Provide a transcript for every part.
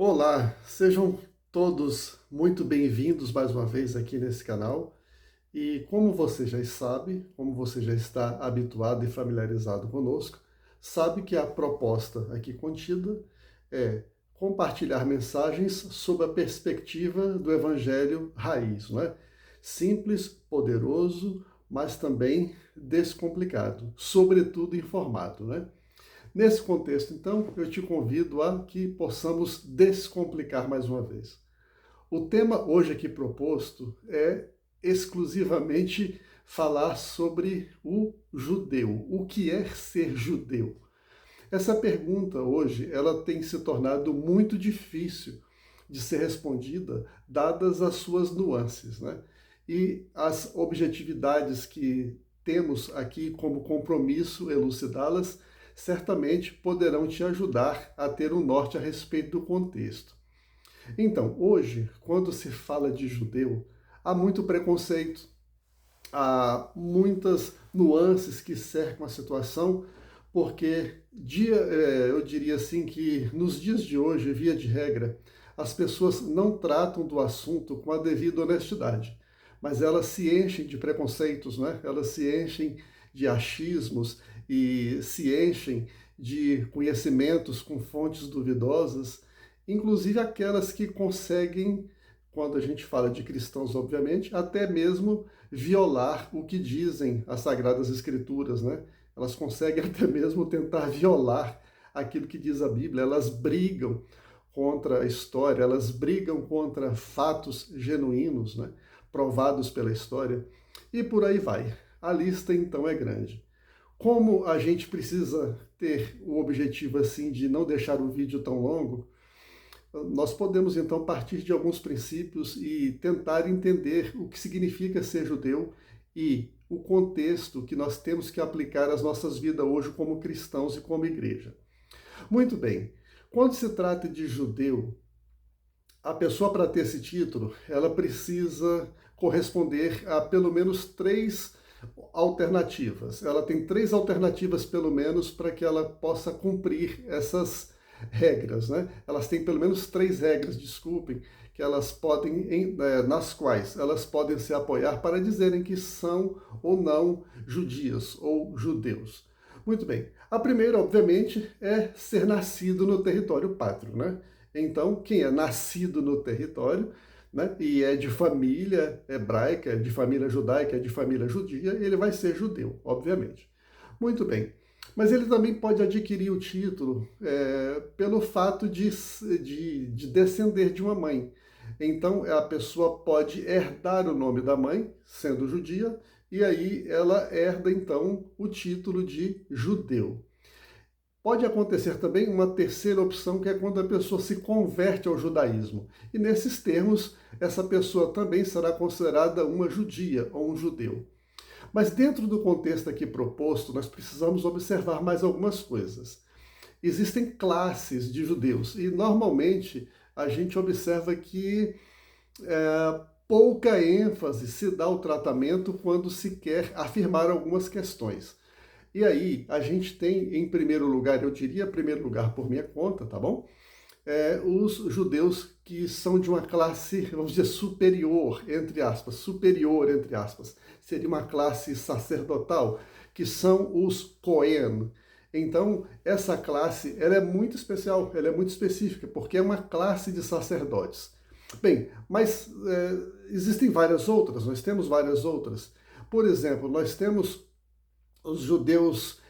Olá, sejam todos muito bem-vindos mais uma vez aqui nesse canal. E como você já sabe, como você já está habituado e familiarizado conosco, sabe que a proposta aqui contida é compartilhar mensagens sob a perspectiva do Evangelho raiz, não é? Simples, poderoso, mas também descomplicado, sobretudo informado, né? Nesse contexto, então, eu te convido a que possamos descomplicar mais uma vez. O tema hoje aqui proposto é exclusivamente falar sobre o judeu. O que é ser judeu? Essa pergunta hoje, ela tem se tornado muito difícil de ser respondida, dadas as suas nuances, né? E as objetividades que temos aqui como compromisso elucidá-las, certamente poderão te ajudar a ter um norte a respeito do contexto. Então, hoje, quando se fala de judeu, há muito preconceito, há muitas nuances que cercam a situação, porque eu diria assim que nos dias de hoje, via de regra, as pessoas não tratam do assunto com a devida honestidade, mas elas se enchem de preconceitos, né? Elas se enchem de achismos e se enchem de conhecimentos com fontes duvidosas, inclusive aquelas que conseguem, quando a gente fala de cristãos, obviamente, até mesmo violar o que dizem as Sagradas Escrituras, né? Elas conseguem até mesmo tentar violar aquilo que diz a Bíblia, elas brigam contra a história, elas brigam contra fatos genuínos, né? Provados pela história, e por aí vai. A lista então é grande. Como a gente precisa ter o objetivo assim de não deixar o vídeo tão longo, nós podemos então partir de alguns princípios e tentar entender o que significa ser judeu e o contexto que nós temos que aplicar às nossas vidas hoje como cristãos e como igreja. Muito bem, quando se trata de judeu, a pessoa para ter esse título, ela precisa corresponder a pelo menos três alternativas. Ela tem três alternativas pelo menos para que ela possa cumprir essas regras, né? Elas têm pelo menos três regras, desculpem, que elas podem, nas quais elas podem se apoiar para dizerem que são ou não judias ou judeus. Muito bem. A primeira, obviamente, é ser nascido no território pátrio, né? Então, quem é nascido no território, né, e é de família hebraica, é de família judaica, é de família judia, ele vai ser judeu, obviamente. Muito bem. Mas ele também pode adquirir o título pelo fato de descender de uma mãe. Então, a pessoa pode herdar o nome da mãe, sendo judia, e aí ela herda, então, o título de judeu. Pode acontecer também uma terceira opção, que é quando a pessoa se converte ao judaísmo. E nesses termos, essa pessoa também será considerada uma judia ou um judeu. Mas dentro do contexto aqui proposto, nós precisamos observar mais algumas coisas. Existem classes de judeus e normalmente a gente observa que pouca ênfase se dá ao tratamento quando se quer afirmar algumas questões. E aí, a gente tem, em primeiro lugar, eu diria primeiro lugar por minha conta, tá bom? Os judeus que são de uma classe, vamos dizer, superior, entre aspas. Seria uma classe sacerdotal, que são os Cohen. Então, essa classe, ela é muito especial, ela é muito específica, porque é uma classe de sacerdotes. Bem, mas existem várias outras, nós temos várias outras. Por exemplo, nós temos os judeus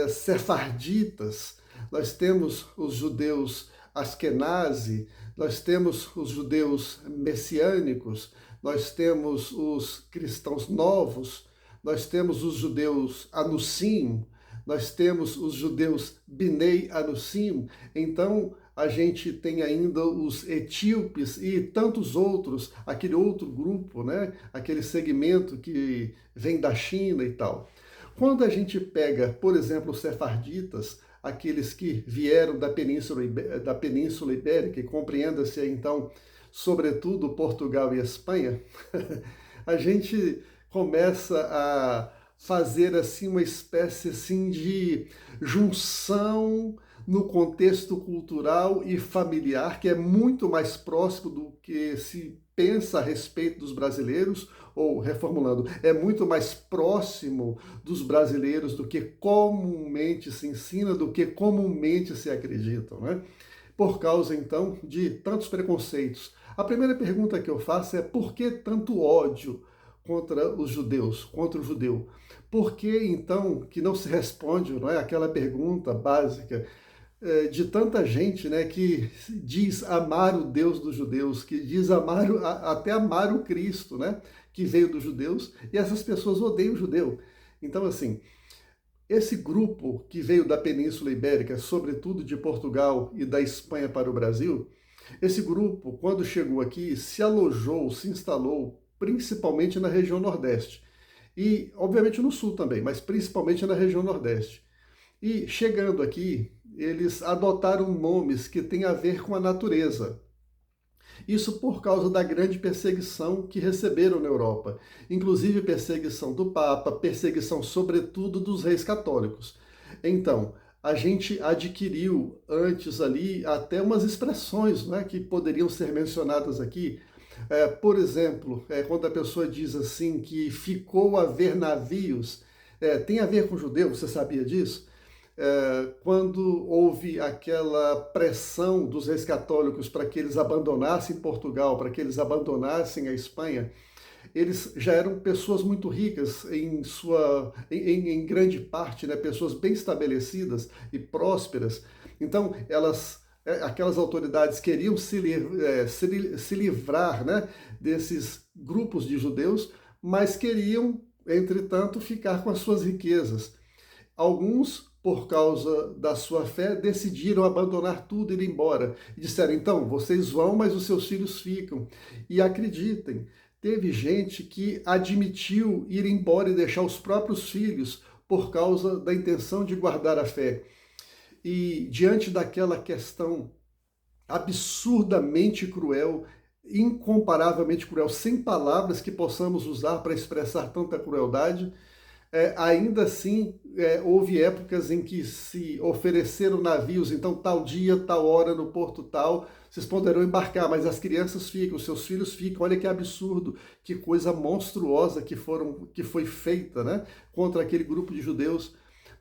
sefarditas, nós temos os judeus askenazi, nós temos os judeus messiânicos, nós temos os cristãos novos, nós temos os judeus anusim, nós temos os judeus binei anusim. Então a gente tem ainda os etíopes e tantos outros, aquele outro grupo, né? Aquele segmento que vem da China e tal. Quando a gente pega, por exemplo, os sefarditas, aqueles que vieram da Península Ibérica, e compreenda-se então, sobretudo, Portugal e Espanha, a gente começa a fazer assim uma espécie assim de junção no contexto cultural e familiar, que é muito mais próximo do que se pensa a respeito dos brasileiros, ou reformulando, é muito mais próximo dos brasileiros do que comumente se ensina, do que comumente se acredita, né? Por causa, então, de tantos preconceitos. A primeira pergunta que eu faço é: por que tanto ódio contra os judeus, contra o judeu? Por que, então, que não se responde, não é, aquela pergunta básica de tanta gente, né, que diz amar o Deus dos judeus, que diz amar, até amar o Cristo, né, que veio dos judeus, e essas pessoas odeiam o judeu. Então, assim, esse grupo que veio da Península Ibérica, sobretudo de Portugal e da Espanha para o Brasil, esse grupo, quando chegou aqui, se alojou, se instalou principalmente na região Nordeste. E, obviamente, no Sul também, mas principalmente na região Nordeste. E, chegando aqui, eles adotaram nomes que têm a ver com a natureza. Isso por causa da grande perseguição que receberam na Europa, inclusive perseguição do Papa, perseguição sobretudo dos reis católicos. Então, a gente adquiriu antes ali até umas expressões, né, que poderiam ser mencionadas aqui. Por exemplo, quando a pessoa diz assim que ficou a ver navios, tem a ver com judeu, você sabia disso? Quando houve aquela pressão dos reis católicos para que eles abandonassem Portugal, para que eles abandonassem a Espanha, eles já eram pessoas muito ricas em grande parte, né, pessoas bem estabelecidas e prósperas. Então, aquelas autoridades queriam se livrar, né, desses grupos de judeus, mas queriam, entretanto, ficar com as suas riquezas. Alguns, por causa da sua fé, decidiram abandonar tudo e ir embora. E disseram: então, vocês vão, mas os seus filhos ficam. E acreditem, teve gente que admitiu ir embora e deixar os próprios filhos por causa da intenção de guardar a fé. E diante daquela questão absurdamente cruel, incomparavelmente cruel, sem palavras que possamos usar para expressar tanta crueldade, ainda assim, houve épocas em que se ofereceram navios, então tal dia, tal hora, no porto tal, vocês poderão embarcar, mas as crianças ficam, os seus filhos ficam. Olha que absurdo, que coisa monstruosa que foi feita, né, contra aquele grupo de judeus.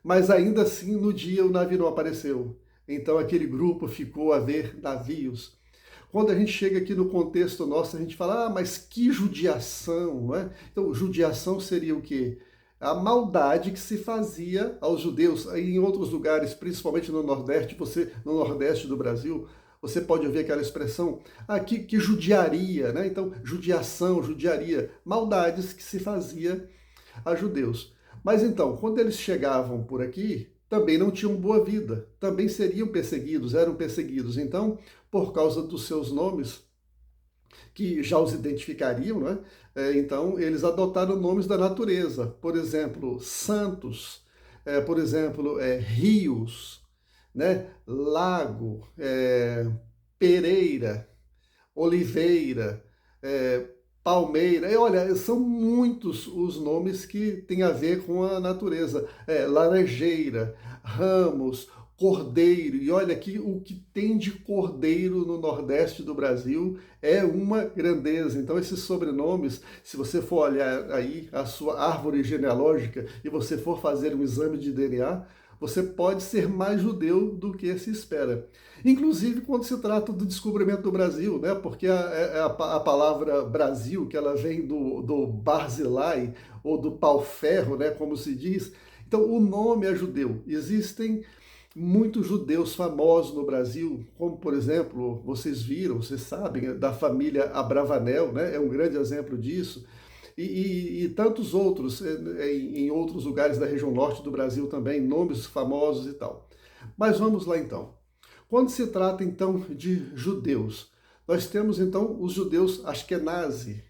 Mas ainda assim, no dia o navio não apareceu. Então aquele grupo ficou a ver navios. Quando a gente chega aqui no contexto nosso, a gente fala: mas que judiação, não é? Então, judiação seria o quê? A maldade que se fazia aos judeus. Em outros lugares, principalmente no Nordeste, no Nordeste do Brasil, você pode ouvir aquela expressão: que judiaria, né? Então, judiação, judiaria, maldades que se fazia a judeus. Mas então, quando eles chegavam por aqui, também não tinham boa vida, também seriam perseguidos, eram perseguidos. Então, por causa dos seus nomes, que já os identificariam, não é? Então, eles adotaram nomes da natureza, por exemplo, santos, por exemplo, rios, né? Lago, pereira, oliveira, palmeira. E olha, são muitos os nomes que têm a ver com a natureza. Laranjeira, ramos, cordeiro. E olha aqui, o que tem de cordeiro no Nordeste do Brasil é uma grandeza. Então, esses sobrenomes, se você for olhar aí a sua árvore genealógica e você for fazer um exame de DNA, você pode ser mais judeu do que se espera. Inclusive quando se trata do descobrimento do Brasil, né? Porque a palavra Brasil, que ela vem do Barzilai, ou do pau-ferro, né? Como se diz. Então o nome é judeu. Existem muitos judeus famosos no Brasil, como por exemplo, vocês viram, vocês sabem, da família Abravanel, né? É um grande exemplo disso. E tantos outros, em outros lugares da região norte do Brasil também, nomes famosos e tal. Mas vamos lá então. Quando se trata então de judeus, nós temos então os judeus Ashkenazi,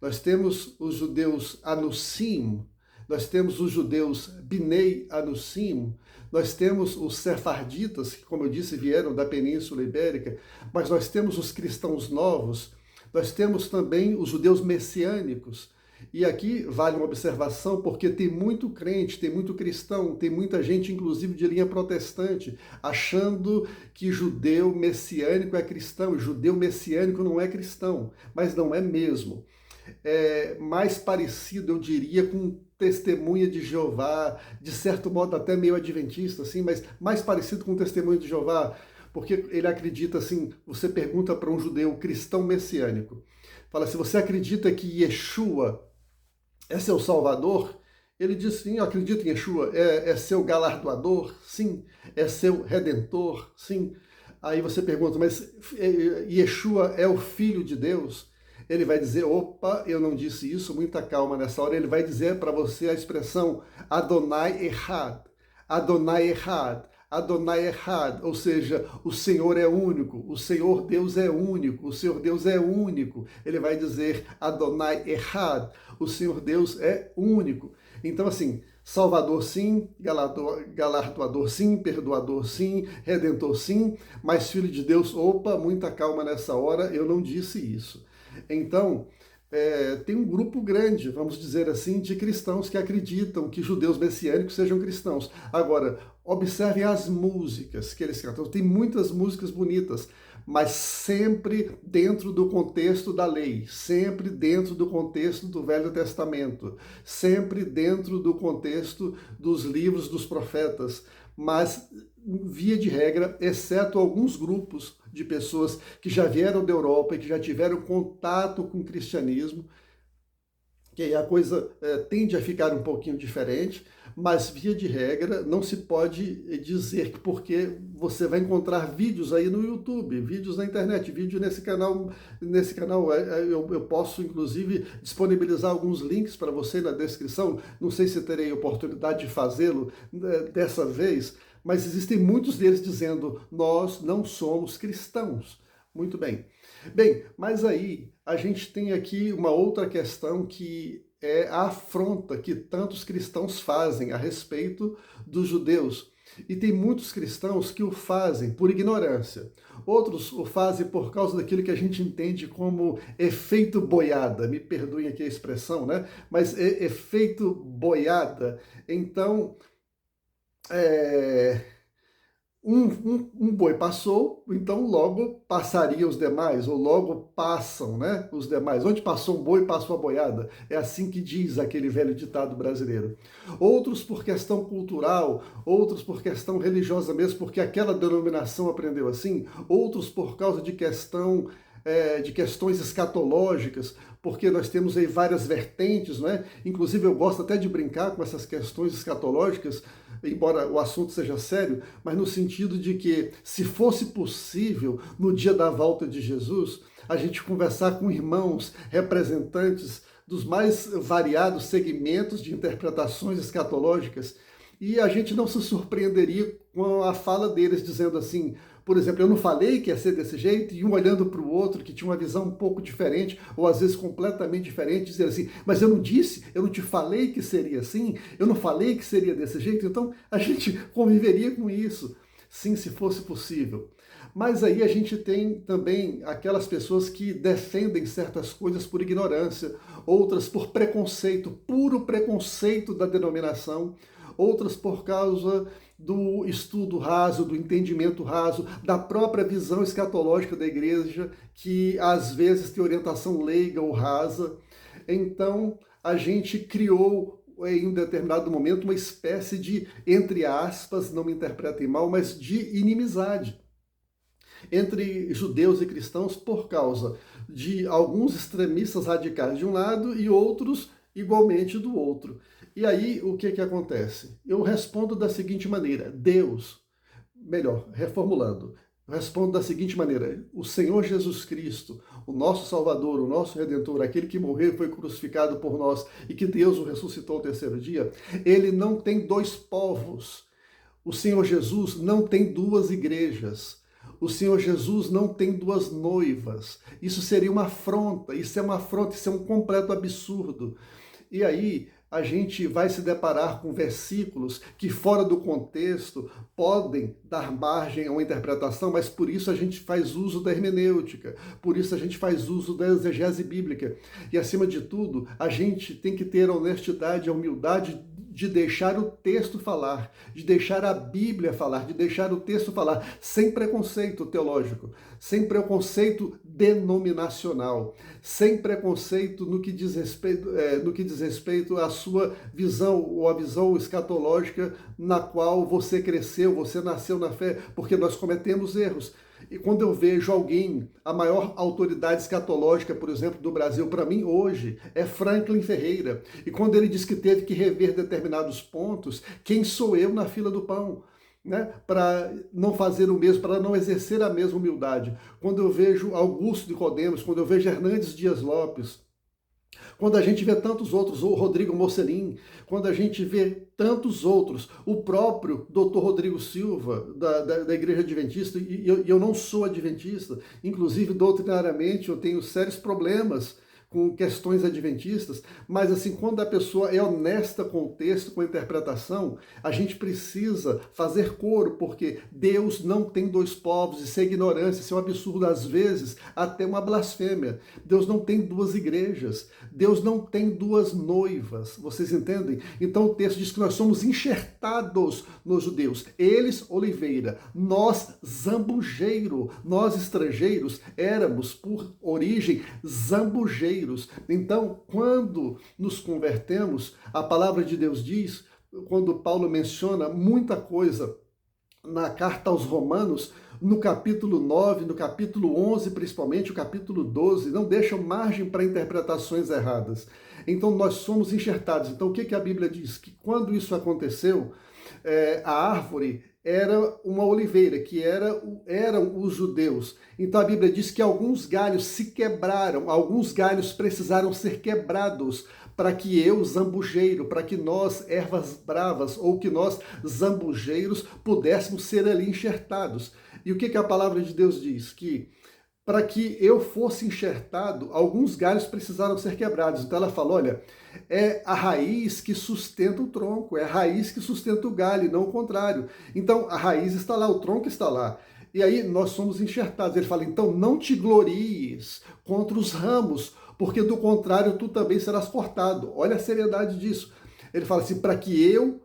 nós temos os judeus Anusim, nós temos os judeus Binei Anusim, nós temos os sefarditas, que, como eu disse, vieram da Península Ibérica, mas nós temos os cristãos novos, nós temos também os judeus messiânicos. E aqui vale uma observação, porque tem muito crente, tem muito cristão, tem muita gente, inclusive de linha protestante, achando que judeu messiânico é cristão, e judeu messiânico não é cristão, mas não é mesmo. É mais parecido, eu diria, com testemunha de Jeová, de certo modo até meio adventista, assim, mas mais parecido com testemunha de Jeová, porque ele acredita assim, você pergunta para um judeu cristão messiânico, fala, se você acredita que Yeshua é seu salvador? Ele diz sim, eu acredito em Yeshua. É seu galardoador? Sim. É seu redentor? Sim. Aí você pergunta, mas Yeshua é o Filho de Deus? Ele vai dizer, opa, eu não disse isso, muita calma nessa hora. Ele vai dizer para você a expressão Adonai Echad. Adonai Echad. Adonai Echad, ou seja, o Senhor é único, o Senhor Deus é único, o Senhor Deus é único. Ele vai dizer Adonai Echad, o Senhor Deus é único. Então, assim, Salvador sim, galardoador sim, perdoador sim, redentor sim, mas Filho de Deus, opa, muita calma nessa hora, eu não disse isso. Então, tem um grupo grande, vamos dizer assim, de cristãos que acreditam que judeus messiânicos sejam cristãos. Agora, observem as músicas que eles cantam. Tem muitas músicas bonitas, mas sempre dentro do contexto da lei, sempre dentro do contexto do Velho Testamento, sempre dentro do contexto dos livros dos profetas, mas via de regra, exceto alguns grupos de pessoas que já vieram da Europa e que já tiveram contato com o cristianismo, que aí a coisa tende a ficar um pouquinho diferente, mas via de regra não se pode dizer que porque você vai encontrar vídeos aí no YouTube, vídeos na internet, vídeo nesse canal eu posso inclusive disponibilizar alguns links para você na descrição, não sei se terei oportunidade de fazê-lo dessa vez, mas existem muitos deles dizendo, nós não somos cristãos. Muito bem. Bem, mas aí a gente tem aqui uma outra questão que é a afronta que tantos cristãos fazem a respeito dos judeus. E tem muitos cristãos que o fazem por ignorância. Outros o fazem por causa daquilo que a gente entende como efeito boiada. Me perdoem aqui a expressão, né? Mas efeito boiada. Então, um boi passou, então logo passaria os demais, ou logo passam, né, os demais. Onde passou um boi, passou a boiada. É assim que diz aquele velho ditado brasileiro. Outros por questão cultural, outros por questão religiosa mesmo, porque aquela denominação aprendeu assim, outros por causa de de questões escatológicas, porque nós temos aí várias vertentes, né? Inclusive eu gosto até de brincar com essas questões escatológicas, embora o assunto seja sério, mas no sentido de que, se fosse possível, no dia da volta de Jesus, a gente conversar com irmãos, representantes dos mais variados segmentos de interpretações escatológicas, e a gente não se surpreenderia com a fala deles dizendo assim, por exemplo, eu não falei que ia ser desse jeito, e um olhando para o outro que tinha uma visão um pouco diferente, ou às vezes completamente diferente, dizer assim, mas eu não disse, eu não te falei que seria assim, eu não falei que seria desse jeito, então a gente conviveria com isso, sim, se fosse possível. Mas aí a gente tem também aquelas pessoas que defendem certas coisas por ignorância, outras por preconceito, puro preconceito da denominação, outras por causa do estudo raso, do entendimento raso, da própria visão escatológica da igreja, que às vezes tem orientação leiga ou rasa. Então, a gente criou em um determinado momento uma espécie de, entre aspas, não me interpretem mal, mas de inimizade entre judeus e cristãos por causa de alguns extremistas radicais de um lado e outros igualmente do outro. E aí, o que acontece? Eu respondo da seguinte maneira, Deus, melhor, reformulando, eu respondo da seguinte maneira, o Senhor Jesus Cristo, o nosso Salvador, o nosso Redentor, aquele que morreu e foi crucificado por nós e que Deus o ressuscitou ao terceiro dia, ele não tem dois povos. O Senhor Jesus não tem duas igrejas. O Senhor Jesus não tem duas noivas. Isso seria uma afronta, isso é uma afronta, isso é um completo absurdo. E aí, a gente vai se deparar com versículos que, fora do contexto, podem dar margem a uma interpretação, mas por isso a gente faz uso da hermenêutica, por isso a gente faz uso da exegese bíblica. E, acima de tudo, a gente tem que ter a honestidade, a humildade de deixar o texto falar, de deixar a Bíblia falar, de deixar o texto falar, sem preconceito teológico, sem preconceito denominacional, sem preconceito no que diz respeito à sua visão, ou à visão escatológica na qual você cresceu, você nasceu na fé, porque nós cometemos erros. E quando eu vejo alguém, a maior autoridade escatológica, por exemplo, do Brasil, para mim hoje, é Franklin Ferreira. E quando ele diz que teve que rever determinados pontos, quem sou eu na fila do pão? Né, para não fazer o mesmo, para não exercer a mesma humildade. Quando eu vejo Augusto Nicodemos, quando eu vejo Hernandes Dias Lopes, quando a gente vê tantos outros, o Rodrigo Mocelin, quando a gente vê tantos outros, o próprio Dr. Rodrigo Silva, da Igreja Adventista, e eu não sou adventista, inclusive doutrinariamente eu tenho sérios problemas com questões adventistas, mas assim, quando a pessoa é honesta com o texto, com a interpretação, a gente precisa fazer coro, porque Deus não tem dois povos, isso é ignorância, isso é um absurdo, às vezes até uma blasfêmia. Deus não tem duas igrejas, Deus não tem duas noivas, vocês entendem? Então o texto diz que nós somos enxertados nos judeus, eles oliveira, nós zambujeiro, nós estrangeiros éramos por origem zambujeiros. Então, quando nos convertemos, a palavra de Deus diz, quando Paulo menciona muita coisa na carta aos Romanos, no capítulo 9, no capítulo 11, principalmente, o capítulo 12, não deixam margem para interpretações erradas. Então, nós somos enxertados. Então, o que a Bíblia diz? Que quando isso aconteceu, a árvore era uma oliveira, que eram os judeus. Então a Bíblia diz que alguns galhos se quebraram, alguns galhos precisaram ser quebrados para que eu, zambujeiro, para que nós, ervas bravas, ou que nós, zambujeiros, pudéssemos ser ali enxertados. E o que a palavra de Deus diz? Que para que eu fosse enxertado, alguns galhos precisaram ser quebrados. Então ela fala, olha, é a raiz que sustenta o tronco, é a raiz que sustenta o galho, não o contrário. Então a raiz está lá, o tronco está lá. E aí nós somos enxertados. Ele fala, então não te glories contra os ramos, porque do contrário tu também serás cortado. Olha a seriedade disso. Ele fala assim, para que eu,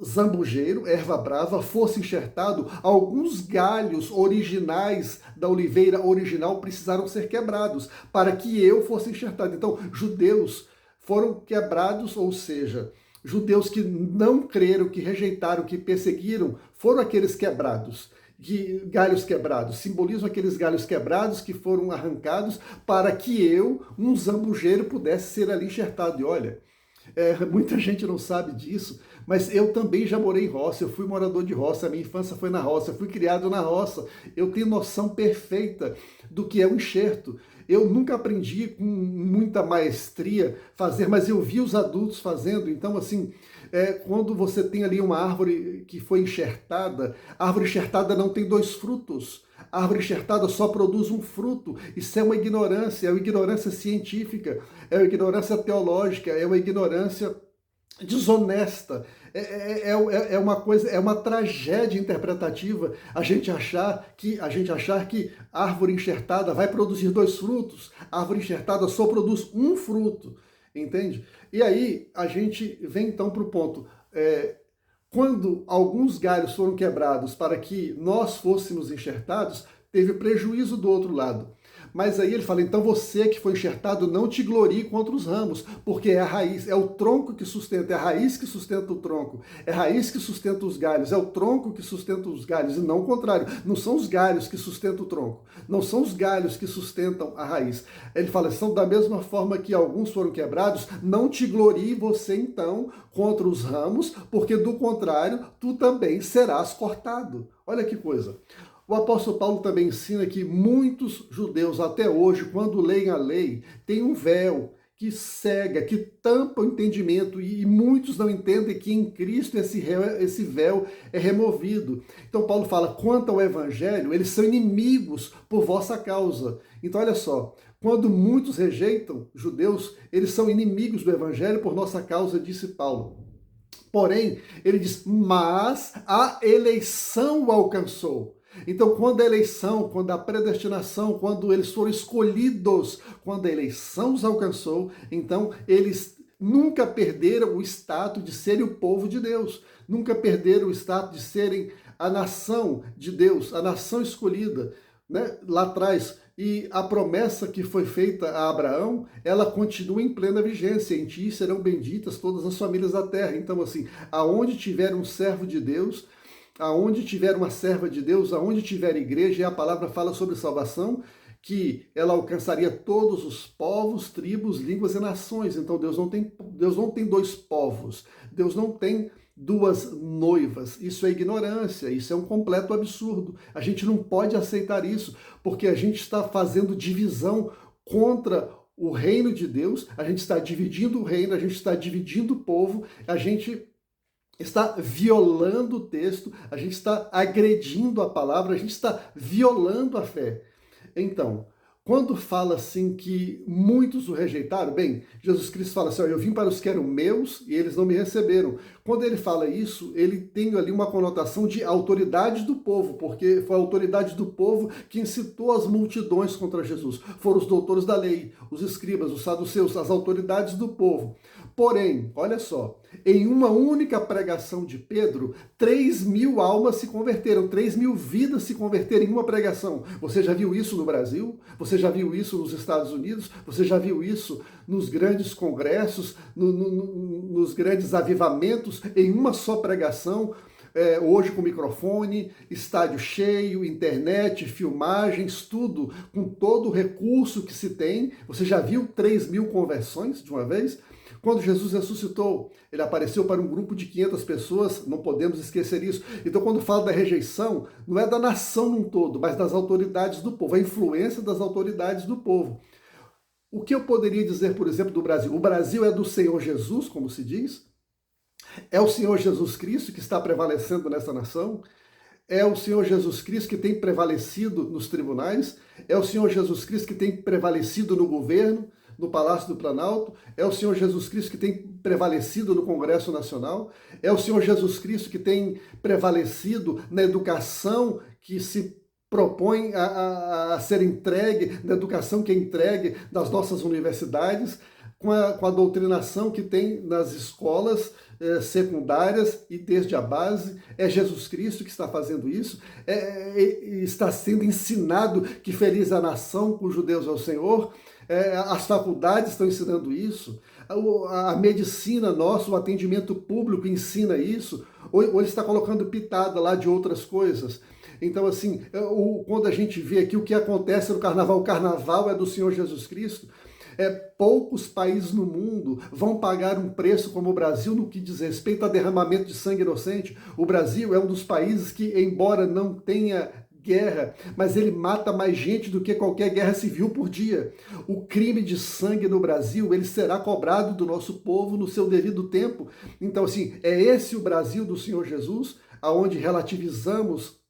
zambujeiro, erva brava, fosse enxertado, alguns galhos originais da oliveira original precisaram ser quebrados para que eu fosse enxertado. Então, judeus foram quebrados, ou seja, judeus que não creram, que rejeitaram, que perseguiram, foram aqueles quebrados. Galhos quebrados, simbolizam aqueles galhos quebrados que foram arrancados para que eu, um zambujeiro, pudesse ser ali enxertado. E olha, muita gente não sabe disso, mas eu também já morei em roça, eu fui morador de roça, a minha infância foi na roça, eu fui criado na roça, eu tenho noção perfeita do que é um enxerto. Eu nunca aprendi com muita maestria fazer, mas eu vi os adultos fazendo. Então, assim, quando você tem ali uma árvore que foi enxertada, a árvore enxertada não tem dois frutos. A árvore enxertada só produz um fruto. Isso é uma ignorância científica, é uma ignorância teológica, é uma ignorância desonesta. É uma coisa, é uma tragédia interpretativa a gente achar que a árvore enxertada vai produzir dois frutos, a árvore enxertada só produz um fruto, entende? E aí a gente vem então para o ponto, quando alguns galhos foram quebrados para que nós fôssemos enxertados, teve prejuízo do outro lado. Mas aí ele fala, então você que foi enxertado, não te glorie contra os ramos, porque é a raiz, é o tronco que sustenta, é a raiz que sustenta o tronco, é a raiz que sustenta os galhos, é o tronco que sustenta os galhos, e não o contrário, não são os galhos que sustentam o tronco, não são os galhos que sustentam a raiz. Ele fala, são da mesma forma que alguns foram quebrados, não te glorie você então contra os ramos, porque do contrário, tu também serás cortado. Olha que coisa. O apóstolo Paulo também ensina que muitos judeus até hoje, quando leem a lei, têm um véu que cega, que tampa o entendimento, e muitos não entendem que em Cristo esse véu é removido. Então Paulo fala, quanto ao evangelho, eles são inimigos por vossa causa. Então olha só, quando muitos rejeitam judeus, eles são inimigos do evangelho por nossa causa, disse Paulo. Porém, ele diz, mas a eleição o alcançou. Então, quando a eleição, quando a predestinação, quando eles foram escolhidos, quando a eleição os alcançou, então eles nunca perderam o status de serem o povo de Deus, nunca perderam o status de serem a nação de Deus, a nação escolhida, né? Lá atrás. E a promessa que foi feita a Abraão, ela continua em plena vigência. Em ti serão benditas todas as famílias da terra. Então, assim, aonde tiver um servo de Deus, aonde tiver uma serva de Deus, aonde tiver igreja, e a palavra fala sobre salvação, que ela alcançaria todos os povos, tribos, línguas e nações. Então Deus não tem dois povos, Deus não tem duas noivas. Isso é ignorância, isso é um completo absurdo. A gente não pode aceitar isso, porque a gente está fazendo divisão contra o reino de Deus, a gente está dividindo o reino, a gente está dividindo o povo, a gente está violando o texto, a gente está agredindo a palavra, a gente está violando a fé. Então, quando fala assim que muitos o rejeitaram, bem, Jesus Cristo fala assim, eu vim para os que eram meus e eles não me receberam. Quando ele fala isso, ele tem ali uma conotação de autoridade do povo, porque foi a autoridade do povo que incitou as multidões contra Jesus. Foram os doutores da lei, os escribas, os saduceus, as autoridades do povo. Porém, olha só, em uma única pregação de Pedro, 3.000 almas se converteram, 3.000 vidas se converteram em uma pregação. Você já viu isso no Brasil? Você já viu isso nos Estados Unidos? Você já viu isso nos grandes congressos, nos grandes avivamentos, em uma só pregação? Hoje com microfone, estádio cheio, internet, filmagens, tudo, com todo o recurso que se tem. Você já viu 3.000 conversões de uma vez? Quando Jesus ressuscitou, ele apareceu para um grupo de 500 pessoas, não podemos esquecer isso. Então, quando fala da rejeição, não é da nação num todo, mas das autoridades do povo, a influência das autoridades do povo. O que eu poderia dizer, por exemplo, do Brasil? O Brasil é do Senhor Jesus, como se diz? É o Senhor Jesus Cristo que está prevalecendo nessa nação? É o Senhor Jesus Cristo que tem prevalecido nos tribunais? É o Senhor Jesus Cristo que tem prevalecido no governo, no Palácio do Planalto? É o Senhor Jesus Cristo que tem prevalecido no Congresso Nacional? É o Senhor Jesus Cristo que tem prevalecido na educação que se propõe a ser entregue, na educação que é entregue nas nossas universidades, com a doutrinação que tem nas escolas secundárias e desde a base? É Jesus Cristo que está fazendo isso? Está sendo ensinado que feliz a nação cujo Deus é o Senhor? As faculdades estão ensinando isso? A medicina nossa, o atendimento público ensina isso? Ou ele está colocando pitada lá de outras coisas? Então, assim, quando a gente vê aqui o que acontece no carnaval, o carnaval é do Senhor Jesus Cristo. Poucos países no mundo vão pagar um preço como o Brasil no que diz respeito a derramamento de sangue inocente. O Brasil é um dos países que, embora não tenha guerra, mas ele mata mais gente do que qualquer guerra civil por dia. O crime de sangue no Brasil, ele será cobrado do nosso povo no seu devido tempo. Então, assim, é esse o Brasil do Senhor Jesus, aonde relativizamos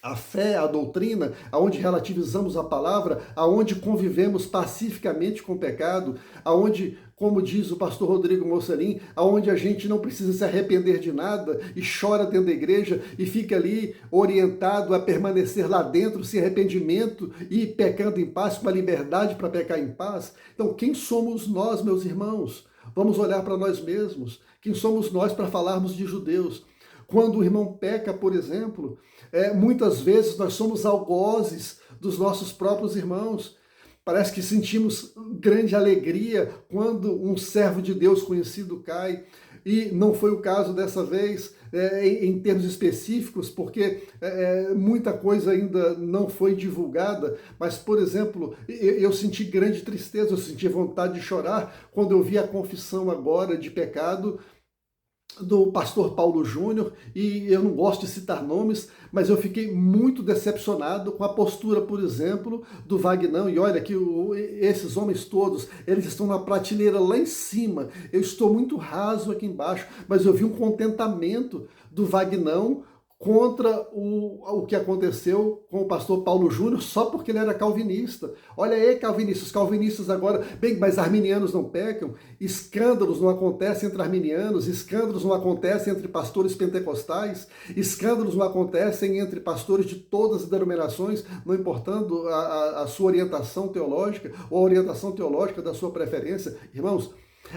a fé, a doutrina, aonde relativizamos a palavra, aonde convivemos pacificamente com o pecado, aonde, como diz o pastor Rodrigo Mocelin, aonde a gente não precisa se arrepender de nada e chora dentro da igreja e fica ali orientado a permanecer lá dentro sem arrependimento e pecando em paz, com a liberdade para pecar em paz. Então, quem somos nós, meus irmãos? Vamos olhar para nós mesmos. Quem somos nós para falarmos de judeus? Quando o irmão peca, por exemplo, muitas vezes nós somos algozes dos nossos próprios irmãos. Parece que sentimos grande alegria quando um servo de Deus conhecido cai. E não foi o caso dessa vez, em termos específicos, porque muita coisa ainda não foi divulgada. Mas, por exemplo, eu senti grande tristeza, eu senti vontade de chorar quando eu vi a confissão agora de pecado do pastor Paulo Júnior, e eu não gosto de citar nomes, mas eu fiquei muito decepcionado com a postura, por exemplo, do Vagnão. E olha que esses homens todos, eles estão na prateleira lá em cima. Eu estou muito raso aqui embaixo, mas eu vi um contentamento do Vagnão contra o que aconteceu com o pastor Paulo Júnior, só porque ele era calvinista. Olha aí, calvinistas, os calvinistas agora, bem, mas arminianos não pecam, escândalos não acontecem entre arminianos, escândalos não acontecem entre pastores pentecostais, escândalos não acontecem entre pastores de todas as denominações, não importando a sua orientação teológica ou a orientação teológica da sua preferência. Irmãos,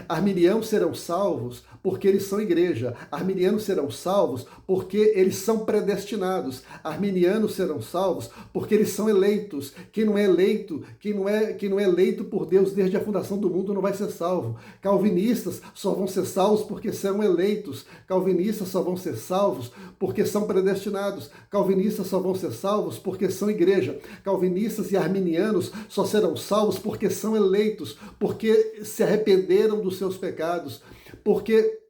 arminianos serão salvos porque eles são igreja. Arminianos serão salvos porque eles são predestinados. Arminianos serão salvos porque eles são eleitos. Quem não é eleito, quem não é eleito por Deus desde a fundação do mundo não vai ser salvo. Calvinistas só vão ser salvos porque são eleitos. Calvinistas só vão ser salvos porque são predestinados. Calvinistas só vão ser salvos porque são igreja. Calvinistas e arminianos só serão salvos porque são eleitos, porque se arrependeram dos seus pecados, porque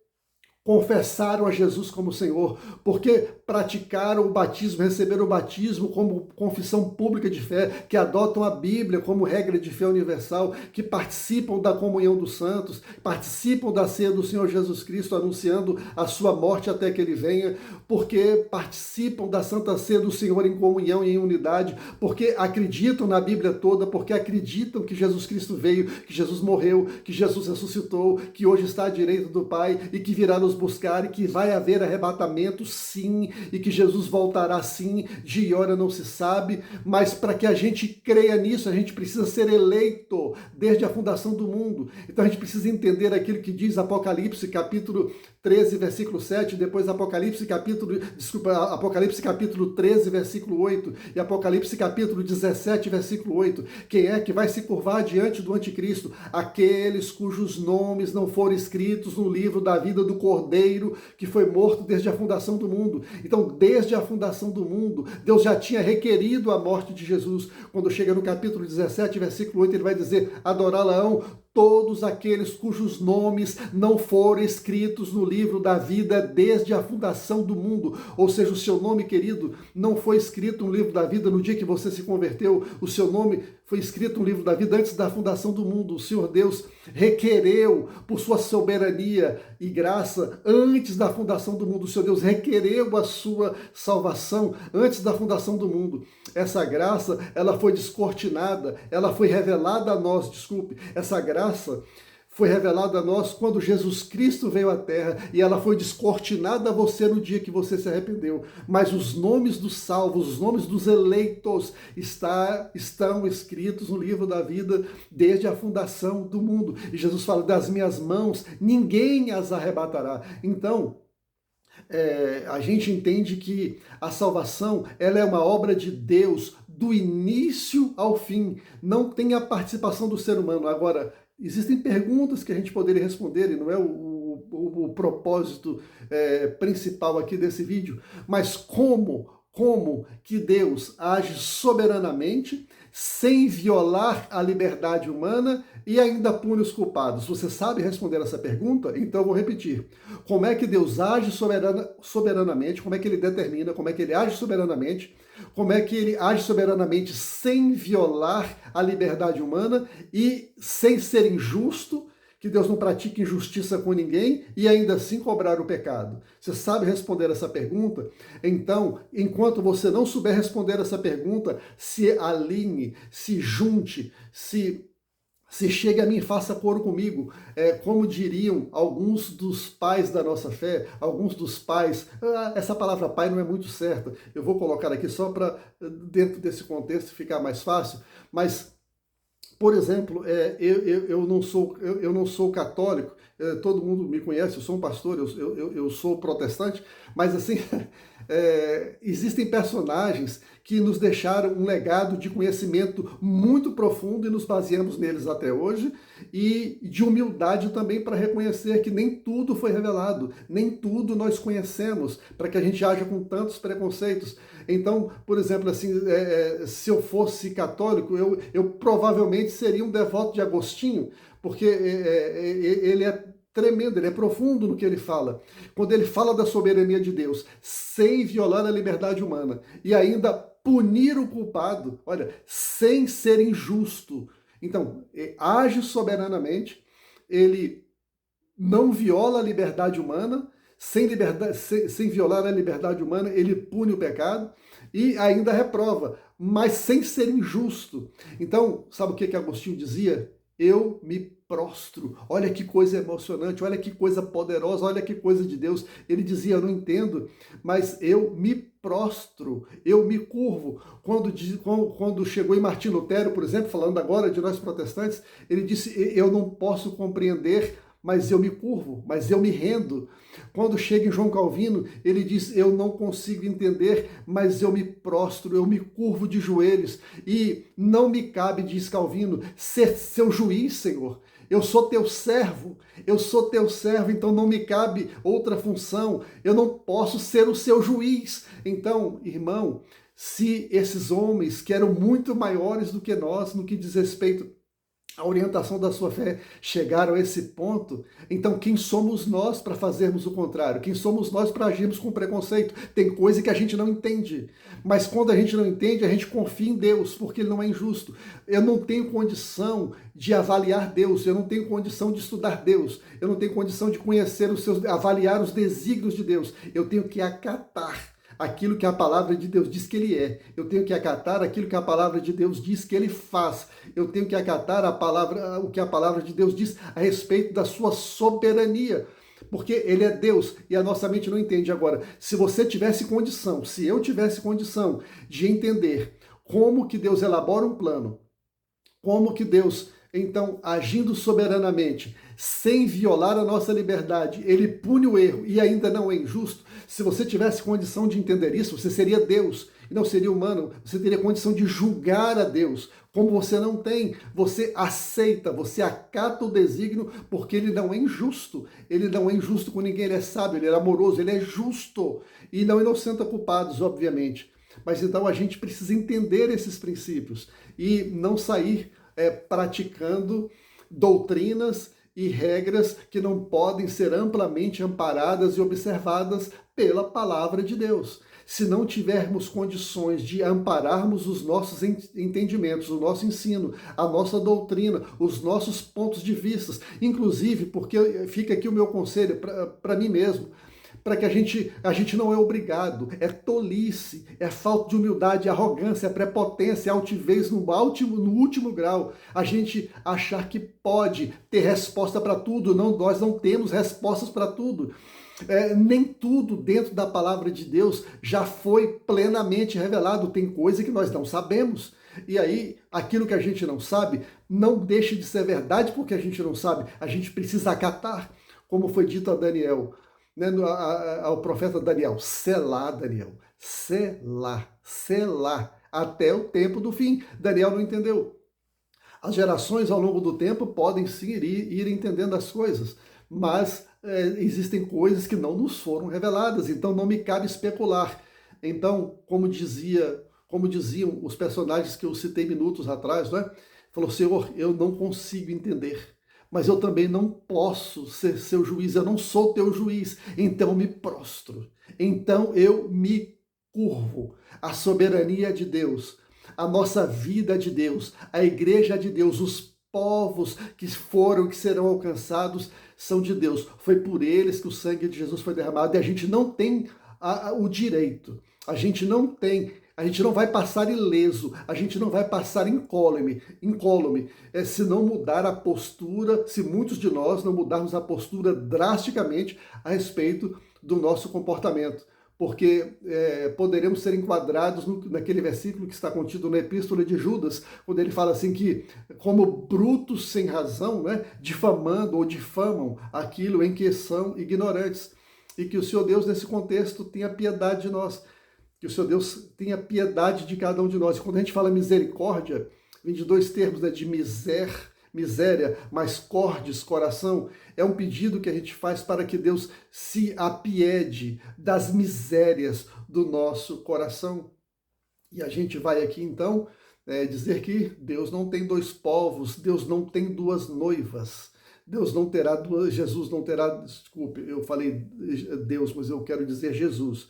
confessaram a Jesus como Senhor, porque praticaram o batismo, receberam o batismo como confissão pública de fé, que adotam a Bíblia como regra de fé universal, que participam da comunhão dos santos, participam da ceia do Senhor Jesus Cristo, anunciando a sua morte até que ele venha, porque participam da Santa Ceia do Senhor em comunhão e em unidade, porque acreditam na Bíblia toda, porque acreditam que Jesus Cristo veio, que Jesus morreu, que Jesus ressuscitou, que hoje está à direita do Pai e que virá nos buscar, e que vai haver arrebatamento sim, e que Jesus voltará sim, dia e hora não se sabe, mas para que a gente creia nisso, a gente precisa ser eleito desde a fundação do mundo. Então a gente precisa entender aquilo que diz Apocalipse capítulo 13, versículo 7, depois Apocalipse capítulo 13, versículo 8, e Apocalipse capítulo 17, versículo 8. Quem é que vai se curvar diante do anticristo? Aqueles cujos nomes não foram escritos no livro da vida do Cordeiro, que foi morto desde a fundação do mundo. Então, desde a fundação do mundo, Deus já tinha requerido a morte de Jesus. Quando chega no capítulo 17, versículo 8, ele vai dizer: adorá-lo-ão todos aqueles cujos nomes não foram escritos no livro da vida desde a fundação do mundo. Ou seja, o seu nome, querido, não foi escrito no livro da vida no dia que você se converteu. O seu nome foi escrito no livro da vida antes da fundação do mundo. O Senhor Deus requereu, por sua soberania e graça, antes da fundação do mundo. O Senhor Deus requereu a sua salvação antes da fundação do mundo. Essa graça, ela foi descortinada, ela foi revelada a nós, essa graça foi revelada a nós quando Jesus Cristo veio à Terra, e ela foi descortinada a você no dia que você se arrependeu. Mas os nomes dos salvos, os nomes dos eleitos estão escritos no livro da vida desde a fundação do mundo. E Jesus fala: das minhas mãos ninguém as arrebatará. Então, a gente entende que a salvação, ela é uma obra de Deus do início ao fim. Não tem a participação do ser humano. Agora, existem perguntas que a gente poderia responder, e não é o propósito principal aqui desse vídeo, mas como que Deus age soberanamente, sem violar a liberdade humana e ainda pune os culpados? Você sabe responder essa pergunta? Então eu vou repetir. Como é que Deus age soberanamente? Como é que ele determina? Como é que ele age soberanamente? Como é que ele age soberanamente sem violar a liberdade humana e sem ser injusto? Que Deus não pratique injustiça com ninguém e ainda assim cobrar o pecado. Você sabe responder essa pergunta? Então, enquanto você não souber responder essa pergunta, se alinhe, se junte, se chegue a mim, faça coro comigo. Como diriam alguns dos pais da nossa fé, alguns dos pais, essa palavra pai não é muito certa, eu vou colocar aqui só para, dentro desse contexto, ficar mais fácil, mas por exemplo, eu não sou católico, todo mundo me conhece, eu sou um pastor, eu sou protestante, mas assim, existem personagens que nos deixaram um legado de conhecimento muito profundo e nos baseamos neles até hoje, e de humildade também para reconhecer que nem tudo foi revelado, nem tudo nós conhecemos, para que a gente haja com tantos preconceitos. Então, por exemplo, assim, se eu fosse católico, eu provavelmente seria um devoto de Agostinho, porque ele é tremendo, ele é profundo no que ele fala. Quando ele fala da soberania de Deus, sem violar a liberdade humana e ainda punir o culpado, olha, sem ser injusto. Então, age soberanamente, ele não viola a liberdade humana, sem violar a liberdade humana, ele pune o pecado e ainda reprova, mas sem ser injusto. Então, sabe o que Agostinho dizia? Eu me prostro. Olha que coisa emocionante, olha que coisa poderosa, olha que coisa de Deus. Ele dizia, eu não entendo, mas eu me prostro, eu me curvo. Quando chegou em Martim Lutero, por exemplo, falando agora de nós protestantes, ele disse, eu não posso compreender, mas eu me curvo, mas eu me rendo. Quando chega em João Calvino, ele diz, eu não consigo entender, mas eu me prostro, eu me curvo de joelhos, e não me cabe, diz Calvino, ser seu juiz, Senhor. Eu sou teu servo, então não me cabe outra função, eu não posso ser o seu juiz. Então, irmão, se esses homens que eram muito maiores do que nós no que diz respeito a orientação da sua fé chegaram a esse ponto, então quem somos nós para fazermos o contrário? Quem somos nós para agirmos com preconceito? Tem coisa que a gente não entende, mas quando a gente não entende, a gente confia em Deus, porque Ele não é injusto. Eu não tenho condição de avaliar Deus, eu não tenho condição de estudar Deus, eu não tenho condição de conhecer avaliar os desígnios de Deus. Eu tenho que acatar aquilo que a palavra de Deus diz que ele é. Eu tenho que acatar aquilo que a palavra de Deus diz que ele faz. Eu tenho que acatar o que a palavra de Deus diz a respeito da sua soberania. Porque ele é Deus e a nossa mente não entende. Agora, se você tivesse condição, se eu tivesse condição de entender como que Deus elabora um plano, como que Deus, então, agindo soberanamente, sem violar a nossa liberdade, ele pune o erro e ainda não é injusto. Se você tivesse condição de entender isso, você seria Deus e não seria humano. Você teria condição de julgar a Deus. Como você não tem, você aceita, você acata o desígnio, porque ele não é injusto. Ele não é injusto com ninguém, ele é sábio, ele é amoroso, ele é justo e não inocenta culpados, obviamente. Mas então a gente precisa entender esses princípios e não sair praticando doutrinas e regras que não podem ser amplamente amparadas e observadas pela palavra de Deus. Se não tivermos condições de ampararmos os nossos entendimentos, o nosso ensino, a nossa doutrina, os nossos pontos de vista, inclusive, porque fica aqui o meu conselho para mim mesmo, para que a gente não é obrigado, é tolice, é falta de humildade, arrogância, é prepotência, é altivez no último grau, a gente achar que pode ter resposta para tudo. Não, nós não temos respostas para tudo. Nem tudo dentro da palavra de Deus já foi plenamente revelado, tem coisa que nós não sabemos. E aí, aquilo que a gente não sabe, não deixa de ser verdade porque a gente não sabe, a gente precisa acatar, como foi dito a Daniel, né, ao profeta Daniel, selá, Daniel, selá, até o tempo do fim. Daniel não entendeu. As gerações ao longo do tempo podem sim ir entendendo as coisas, mas existem coisas que não nos foram reveladas, então não me cabe especular. Então, como diziam os personagens que eu citei minutos atrás, né? Falou, Senhor, eu não consigo entender, mas eu também não posso ser seu juiz, eu não sou teu juiz, então me prostro, então eu me curvo. A soberania de Deus, a nossa vida de Deus, a igreja de Deus, os povos que serão alcançados são de Deus. Foi por eles que o sangue de Jesus foi derramado e a gente não tem o direito, a gente não vai passar ileso, a gente não vai passar incólume, se não mudar a postura, se muitos de nós não mudarmos a postura drasticamente a respeito do nosso comportamento. Porque poderemos ser enquadrados naquele versículo que está contido na Epístola de Judas, quando ele fala assim que, como brutos sem razão, né, difamando ou difamam aquilo em que são ignorantes. E que o Senhor Deus, nesse contexto, tenha piedade de nós. Que o Senhor Deus tenha piedade de cada um de nós. E quando a gente fala misericórdia, vem de dois termos, né, de miséria, mais cordes, coração. É um pedido que a gente faz para que Deus se apiede das misérias do nosso coração. E a gente vai aqui, então, dizer que Deus não tem dois povos, Deus não tem duas noivas. Jesus não terá, desculpe, eu falei Deus, mas eu quero dizer Jesus.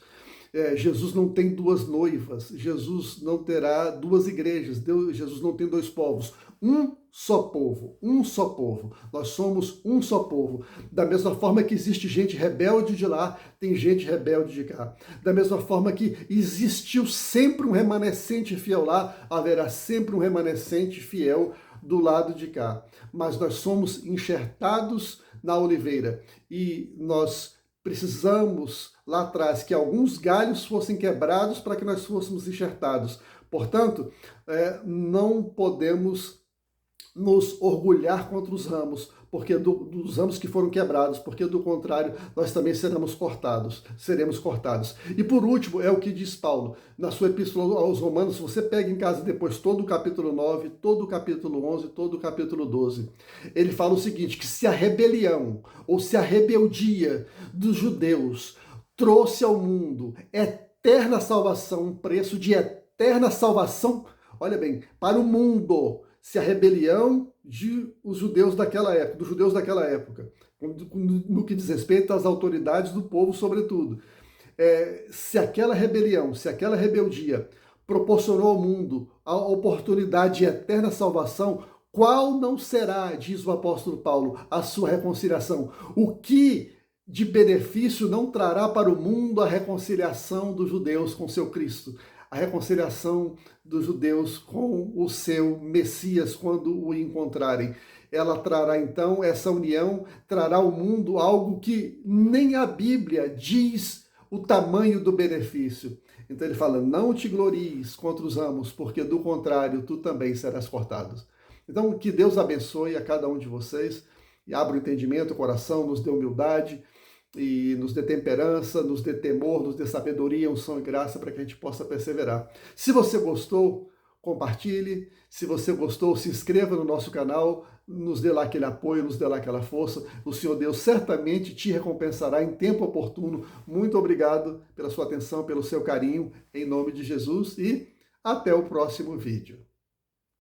Jesus não tem duas noivas, Jesus não terá duas igrejas, Jesus não tem dois povos, um só povo, um só povo. Nós somos um só povo. Da mesma forma que existe gente rebelde de lá, tem gente rebelde de cá. Da mesma forma que existiu sempre um remanescente fiel lá, haverá sempre um remanescente fiel do lado de cá. Mas nós somos enxertados na oliveira e nós precisamos lá atrás que alguns galhos fossem quebrados para que nós fôssemos enxertados. Portanto, não podemos nos orgulhar contra os ramos, porque dos ramos que foram quebrados, porque do contrário, nós também seremos cortados. E por último, é o que diz Paulo, na sua epístola aos Romanos, se você pega em casa depois todo o capítulo 9, todo o capítulo 11, todo o capítulo 12, ele fala o seguinte, que se a rebelião, ou se a rebeldia dos judeus trouxe ao mundo eterna salvação, um preço de eterna salvação, olha bem, para o mundo, se a rebelião dos judeus daquela época, no que diz respeito às autoridades do povo, sobretudo, se aquela rebelião, se aquela rebeldia proporcionou ao mundo a oportunidade de eterna salvação, qual não será, diz o apóstolo Paulo, a sua reconciliação? O que de benefício não trará para o mundo a reconciliação dos judeus com seu Cristo? A reconciliação dos judeus com o seu Messias quando o encontrarem. Ela trará então, essa união trará ao mundo algo que nem a Bíblia diz o tamanho do benefício. Então ele fala, não te glories contra os ramos, porque do contrário tu também serás cortado. Então que Deus abençoe a cada um de vocês e abra o entendimento, o coração, nos dê humildade, e nos dê temperança, nos dê temor, nos dê sabedoria, unção e graça para que a gente possa perseverar. Se você gostou, compartilhe. Se você gostou, se inscreva no nosso canal, nos dê lá aquele apoio, nos dê lá aquela força. O Senhor Deus certamente te recompensará em tempo oportuno. Muito obrigado pela sua atenção, pelo seu carinho, em nome de Jesus e até o próximo vídeo.